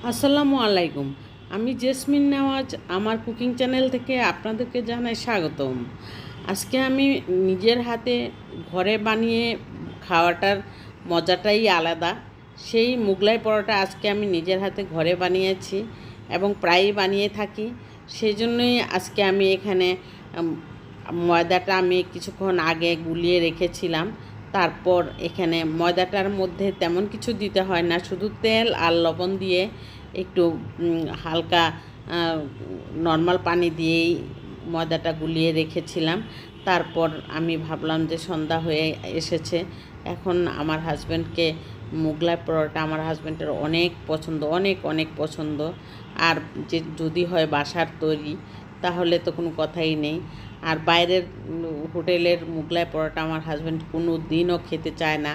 আসসালামু আলাইকুম। আমি জেসমিন নেওয়াজ আমার কুকিং চ্যানেল থেকে আপনাদেরকে জানাই স্বাগতম। আজকে আমি নিজের হাতে ঘরে বানিয়ে খাওয়াটার মজাটাই আলাদা। সেই মুগলাই পরোটা আজকে আমি নিজের হাতে ঘরে বানিয়েছি এবং প্রায়ই বানিয়ে থাকি। সেই জন্যই আজকে আমি এখানে ময়দাটা আমি কিছুক্ষণ আগে গুলিয়ে রেখেছিলাম। তারপর এখানে ময়দাটার মধ্যে তেমন কিছু দিতে হয় না, শুধু তেল আর লবণ দিয়ে একটু হালকা নর্মাল পানি দিয়েই ময়দাটা গুলিয়ে রেখেছিলাম। তারপর আমি ভাবলাম যে সন্ধ্যা হয়ে এসেছে, এখন আমার হাজব্যান্ডকে মুগলাই পরোটা আমার হাজব্যান্ডের অনেক পছন্দ, অনেক অনেক পছন্দ। আর যে যদি হয় বাসার তৈরি তাহলে তো কোনো কথাই নেই। আর বাইরের হোটেলের মুগলাই পরোটা আমার হাজব্যান্ড কোনো দিনও খেতে চায় না।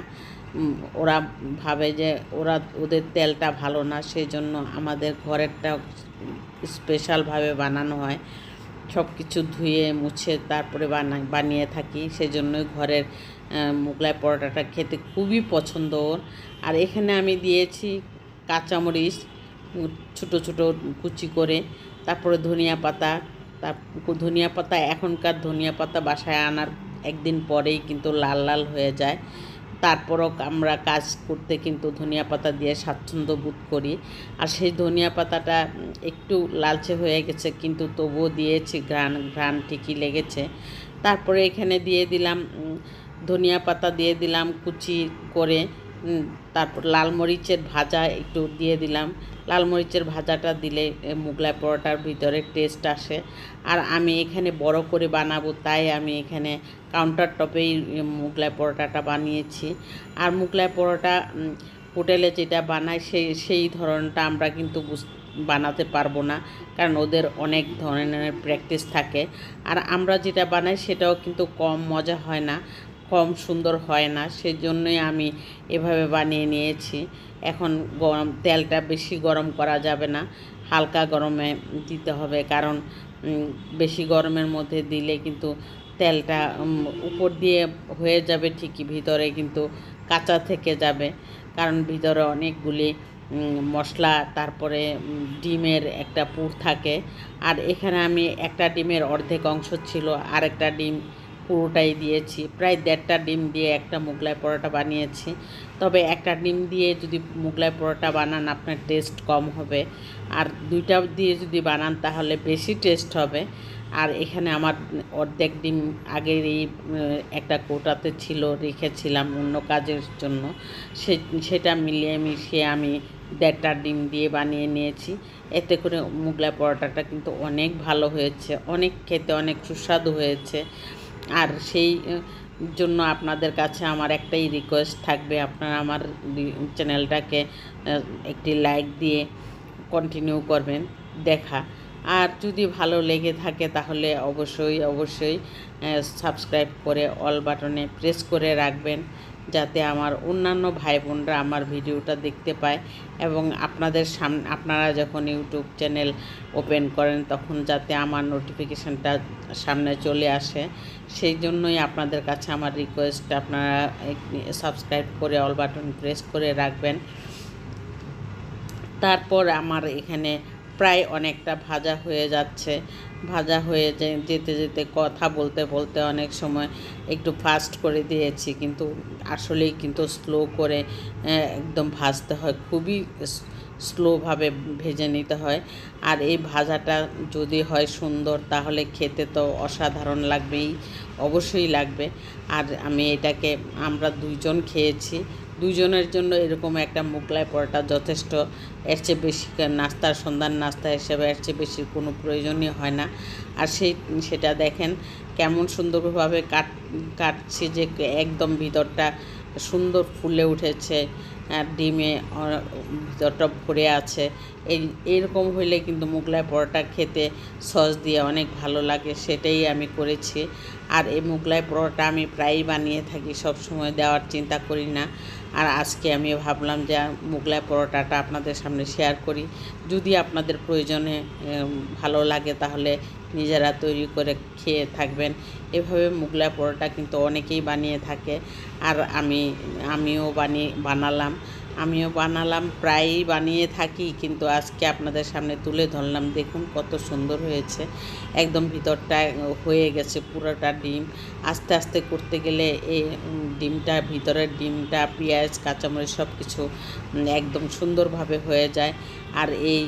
ওরা ভাবে যে ওদের তেলটা ভালো না, সেই জন্য আমাদের ঘরেরটা স্পেশালভাবে বানানো হয়। সব কিছু ধুয়ে মুছে তারপরে বানিয়ে থাকি, সেই জন্যই ঘরের মুগলাই পরোটাটা খেতে খুবই পছন্দ ওর। আর এখানে আমি দিয়েছি কাঁচামরিচ ছোটো ছোটো কুচি করে, তারপরে ধনিয়া পাতা। ধনিয়া পাতা এখনকার ধনিয়া পাতা বাসায় আনার একদিন পরেই কিন্তু লাল লাল হয়ে যায়। তারপরও আমরা কাজ করতে কিন্তু ধনিয়া পাতা দিয়ে স্বাচ্ছন্দ্য বোধ করি। আর সেই ধনিয়া পাতাটা একটু লালচে হয়ে গেছে, কিন্তু তবুও দিয়েছি, ঘ্রাণ ঠিকই লেগেছে। তারপরে এখানে দিয়ে দিলাম ধনিয়া পাতা, দিয়ে দিলাম কুচি করে। তারপর লাল মরিচের ভাজা একটু দিয়ে দিলাম। লাল মরিচের ভাজাটা দিলে মুগলাই পরোটার ভিতরে টেস্ট আসে। আর আমি এখানে বড় করে বানাবো, তাই আমি এখানে কাউন্টার টপেই মুগলাই পরোটাটা বানিয়েছি। আর মুগলাই পরোটা হোটেলে যেটা বানায় সেই ধরনটা আমরা কিন্তু বানাতে পারবো না, কারণ ওদের অনেক ধরনের প্র্যাকটিস থাকে। আর আমরা যেটা বানাই সেটাও কিন্তু কম মজা হয় না, কম সুন্দর হয় না। সেই জন্যই আমি এভাবে বানিয়ে নিয়েছি। এখন তেলটা বেশি গরম করা যাবে না, হালকা গরমে দিতে হবে, কারণ বেশি গরমের মধ্যে দিলে কিন্তু তেলটা উপর দিয়ে হয়ে যাবে ঠিকই, ভিতরে কিন্তু কাঁচা থেকে যাবে, কারণ ভিতরে অনেকগুলি মশলা, তারপরে ডিমের একটা পুর থাকে। আর এখানে আমি একটা ডিমের অর্ধেক অংশ ছিল, আর একটা ডিম পুরোটাই দিয়েছি। প্রায় 1.5টা ডিম দিয়ে একটা মুগলাই পরোটা বানিয়েছি। তবে একটা ডিম দিয়ে যদি মুগলাই পরোটা বানান আপনার টেস্ট কম হবে, আর 2টা দিয়ে যদি বানান তাহলে বেশি টেস্ট হবে। আর এখানে আমার অর্ধেক ডিম আগের এই একটা কৌটাতে ছিল, রেখেছিলাম অন্য কাজের জন্য, সেটা মিলিয়ে মিশিয়ে আমি 1.5টা ডিম দিয়ে বানিয়ে নিয়েছি। এতে করে মুগলাই পরোটাটা কিন্তু অনেক ভালো হয়েছে, অনেক খেতে অনেক সুস্বাদু হয়েছে। আর সেই জন্য আপনাদের কাছে আমার একটাই রিকোয়েস্ট থাকবে, আপনারা আমার চ্যানেলটাকে একটি লাইক দিয়ে কন্টিনিউ করবেন দেখা। আর যদি ভালো লেগে থাকে তাহলে অবশ্যই অবশ্যই সাবস্ক্রাইব করে অল বাটনে প্রেস করে রাখবেন, যাতে আমার অন্যান্য ভাই বোনরা আমার ভিডিওটা দেখতে পায়, এবং আপনারা যখন ইউটিউব চ্যানেল ওপেন করেন তখন যাতে আমার নোটিফিকেশানটা সামনে চলে আসে। সেই জন্যই আপনাদের কাছে আমার রিকোয়েস্ট, আপনারা সাবস্ক্রাইব করে অল বাটন প্রেস করে রাখবেন। তারপর আমার এখানে প্রায় অনেকটা ভাজা হয়ে যাচ্ছে। ভাজা হয়ে যেতে যেতে কথা বলতে বলতে অনেক সময় একটু ফাস্ট করে দিয়েছি, কিন্তু আসলেই কিন্তু স্লো করে একদম ভাজতে হয়, খুবই স্লোভাবে ভেজে নিতে হয়। আর এই ভাজাটা যদি হয় সুন্দর তাহলে খেতে তো অসাধারণ লাগবেই, অবশ্যই লাগবে। আর আমি এটাকে আমরা 2জন খেয়েছি, 2জনের জন্য এরকম একটা মুগলাই পরোটা যথেষ্ট। এর চেয়ে বেশি নাস্তার সন্ধ্যার নাস্তা হিসেবে এর চেয়ে বেশি কোনো প্রয়োজনই হয় না। আর সেটা দেখেন কেমন সুন্দরভাবে কাটছি, যে একদম ভিতরটা সুন্দর ফুলে উঠেছে, ডিমে ভিতরটা ভরে আছে। এইরকম হইলে কিন্তু মুগলাই পরোটা খেতে সস দিয়ে অনেক ভালো লাগে, সেটাই আমি করেছি। আর এই মুগলাই পরোটা আমি প্রায়ই বানিয়ে থাকি, সব সময় দেওয়ার চিন্তা করি না। আর আজকে আমি ভাবলাম যে মুগলাই পরোটাটা আপনাদের সামনে শেয়ার করি, যদি আপনাদের প্রয়োজনে ভালো লাগে তাহলে নিজেরা তৈরি করে খেয়ে থাকবেন। এভাবে মুগলাই পরোটা কিন্তু অনেকেই বানিয়ে থাকে, আর আমিও বানালাম। আমিও বানালাম, প্রায়ই বানিয়ে থাকি, কিন্তু আজকে আপনাদের সামনে তুলে ধরলাম। দেখুন কত সুন্দর হয়েছে, একদম ভিতরটা হয়ে গেছে পুরোটা ডিম। আস্তে আস্তে করতে গেলে এই ডিমটা, ভিতরের ডিমটা, পেঁয়াজ, কাঁচামরিচ সব কিছু একদম সুন্দরভাবে হয়ে যায়। আর এই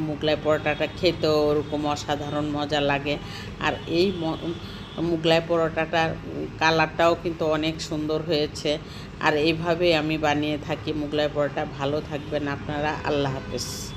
মোগলাই পরোটাটা খেতেও ওরকম অসাধারণ মজা লাগে। আর এই মোগলাই পরোটাটার কালারটাও কিন্তু অনেক সুন্দর হয়েছে। আর এইভাবে আমি বানিয়ে থাকি মোগলাই পরোটা। ভালো থাকবেন আপনারা। আল্লাহ হাফেজ।